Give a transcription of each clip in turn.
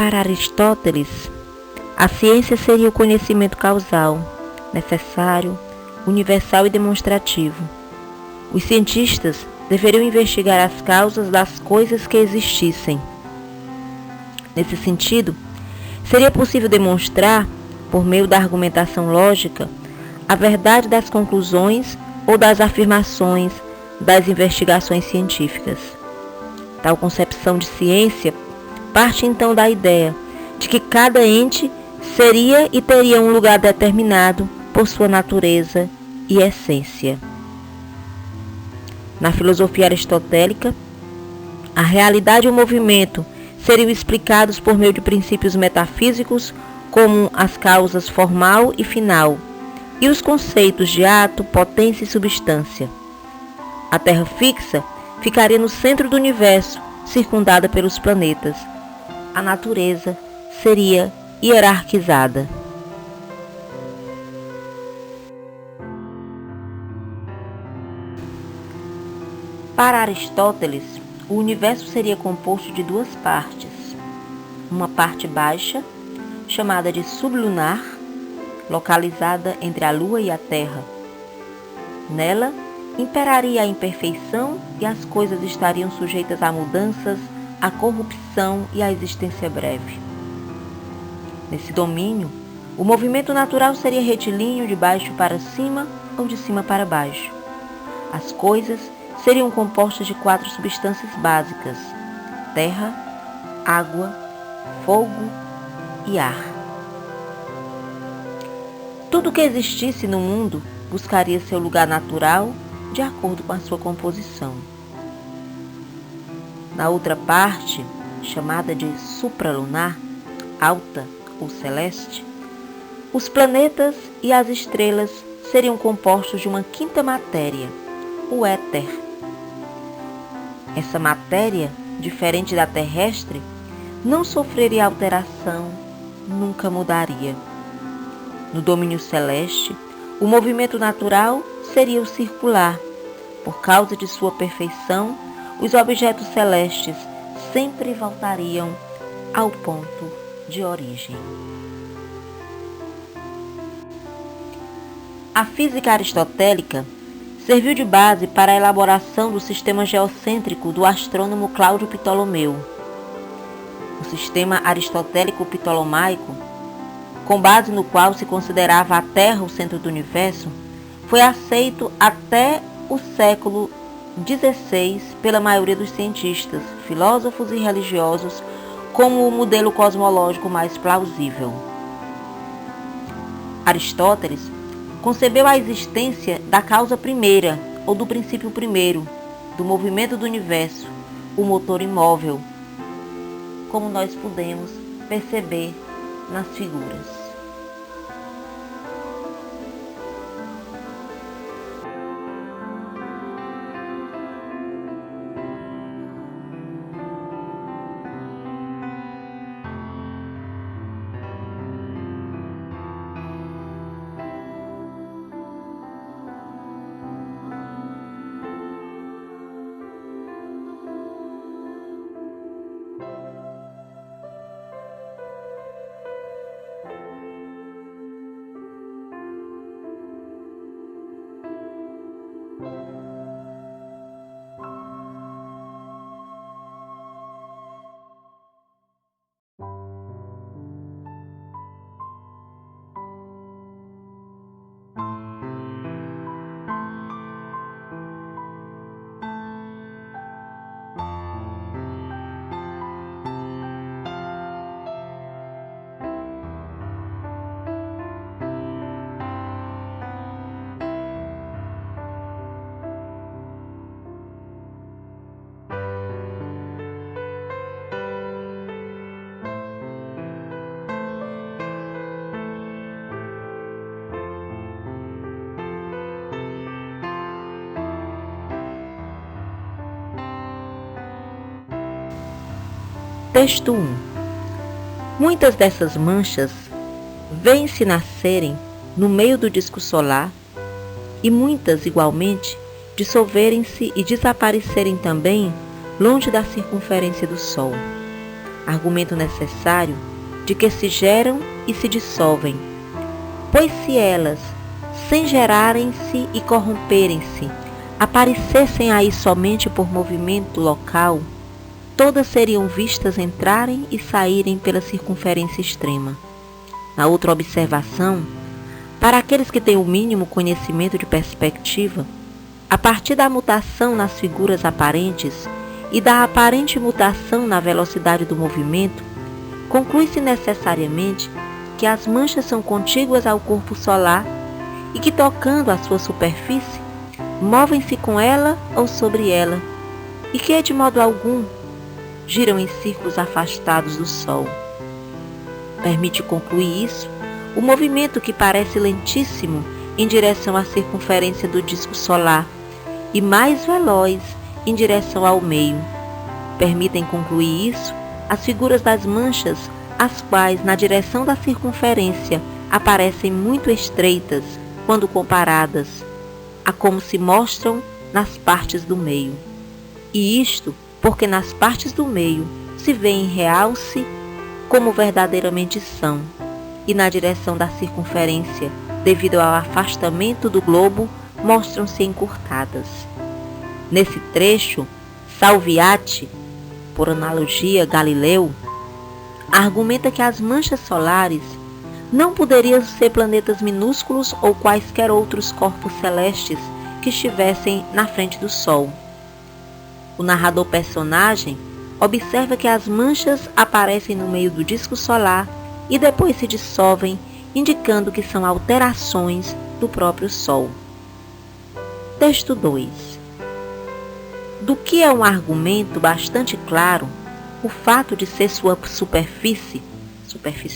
Para Aristóteles, a ciência seria o conhecimento causal, necessário, universal e demonstrativo. Os cientistas deveriam investigar as causas das coisas que existissem. Nesse sentido, seria possível demonstrar, por meio da argumentação lógica, a verdade das conclusões ou das afirmações das investigações científicas. Tal concepção de ciência parte então da ideia de que cada ente seria e teria um lugar determinado por sua natureza e essência. Na filosofia aristotélica, a realidade e o movimento seriam explicados por meio de princípios metafísicos como as causas formal e final, e os conceitos de ato, potência e substância. A Terra fixa ficaria no centro do universo, circundada pelos planetas. A natureza seria hierarquizada. Para Aristóteles, o universo seria composto de duas partes. Uma parte baixa, chamada de sublunar, localizada entre a Lua e a Terra. Nela, imperaria a imperfeição e as coisas estariam sujeitas a mudanças, a corrupção e a existência breve. Nesse domínio, o movimento natural seria retilíneo de baixo para cima ou de cima para baixo. As coisas seriam compostas de 4 substâncias básicas: terra, água, fogo e ar. Tudo que existisse no mundo buscaria seu lugar natural de acordo com a sua composição. Na outra parte, chamada de supralunar, alta ou celeste, os planetas e as estrelas seriam compostos de uma quinta matéria, o éter. Essa matéria, diferente da terrestre, não sofreria alteração, nunca mudaria. No domínio celeste, o movimento natural seria o circular. Por causa de sua perfeição, os objetos celestes sempre voltariam ao ponto de origem. A física aristotélica serviu de base para a elaboração do sistema geocêntrico do astrônomo Cláudio Ptolomeu. O sistema aristotélico-ptolomaico, com base no qual se considerava a Terra o centro do universo, foi aceito até o século XVI pela maioria dos cientistas, filósofos e religiosos como o modelo cosmológico mais plausível. Aristóteles concebeu a existência da causa primeira ou do princípio primeiro, do movimento do universo, o motor imóvel, como nós podemos perceber nas figuras. Texto 1. Muitas dessas manchas vêm-se nascerem no meio do disco solar e muitas, igualmente, dissolverem-se e desaparecerem também longe da circunferência do Sol. Argumento necessário de que se geram e se dissolvem, pois se elas, sem gerarem-se e corromperem-se, aparecessem aí somente por movimento local, todas seriam vistas entrarem e saírem pela circunferência extrema. Na outra observação, para aqueles que têm o mínimo conhecimento de perspectiva, a partir da mutação nas figuras aparentes e da aparente mutação na velocidade do movimento, conclui-se necessariamente que as manchas são contíguas ao corpo solar e que, tocando a sua superfície, movem-se com ela ou sobre ela, e que, de modo algum, giram em círculos afastados do Sol. Permite concluir isso o movimento que parece lentíssimo em direção à circunferência do disco solar e mais veloz em direção ao meio. Permitem concluir isso as figuras das manchas, as quais, na direção da circunferência, aparecem muito estreitas quando comparadas a como se mostram nas partes do meio. E isto porque nas partes do meio se vê em realce como verdadeiramente são, e na direção da circunferência, devido ao afastamento do globo, mostram-se encurtadas. Nesse trecho, Salviati, por analogia Galileu, argumenta que as manchas solares não poderiam ser planetas minúsculos ou quaisquer outros corpos celestes que estivessem na frente do Sol. O narrador personagem observa que as manchas aparecem no meio do disco solar e depois se dissolvem, indicando que são alterações do próprio Sol. Texto 2. Do que é um argumento bastante claro o fato de ser sua superfície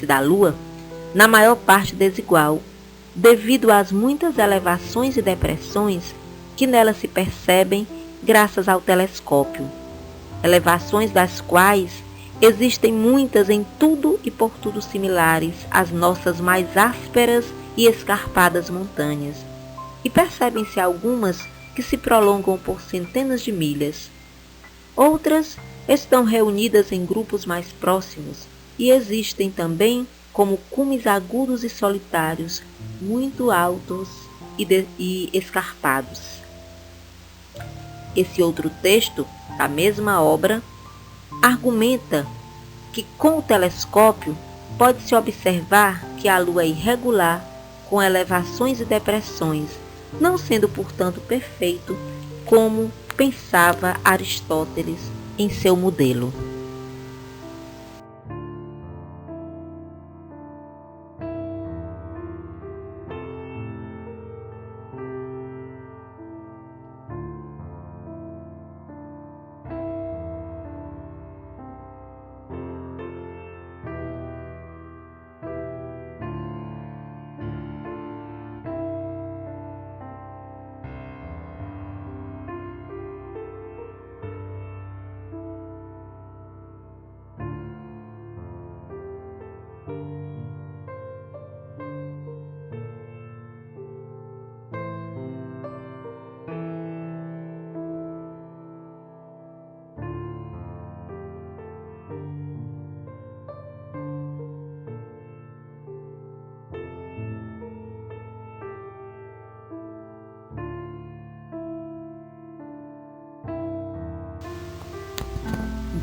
da Lua, na maior parte desigual, devido às muitas elevações e depressões que nela se percebem graças ao telescópio, elevações das quais existem muitas em tudo e por tudo similares às nossas mais ásperas e escarpadas montanhas, e percebem-se algumas que se prolongam por centenas de milhas. Outras estão reunidas em grupos mais próximos e existem também como cumes agudos e solitários, muito altos e escarpados. Esse outro texto, da mesma obra, argumenta que com o telescópio pode-se observar que a Lua é irregular, com elevações e depressões, não sendo, portanto, perfeito, como pensava Aristóteles em seu modelo.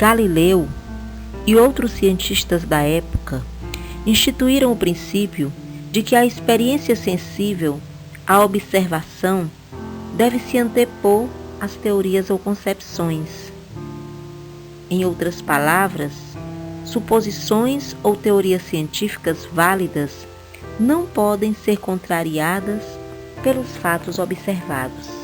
Galileu e outros cientistas da época instituíram o princípio de que a experiência sensível, a observação, deve se antepor às teorias ou concepções. Em outras palavras, suposições ou teorias científicas válidas não podem ser contrariadas pelos fatos observados.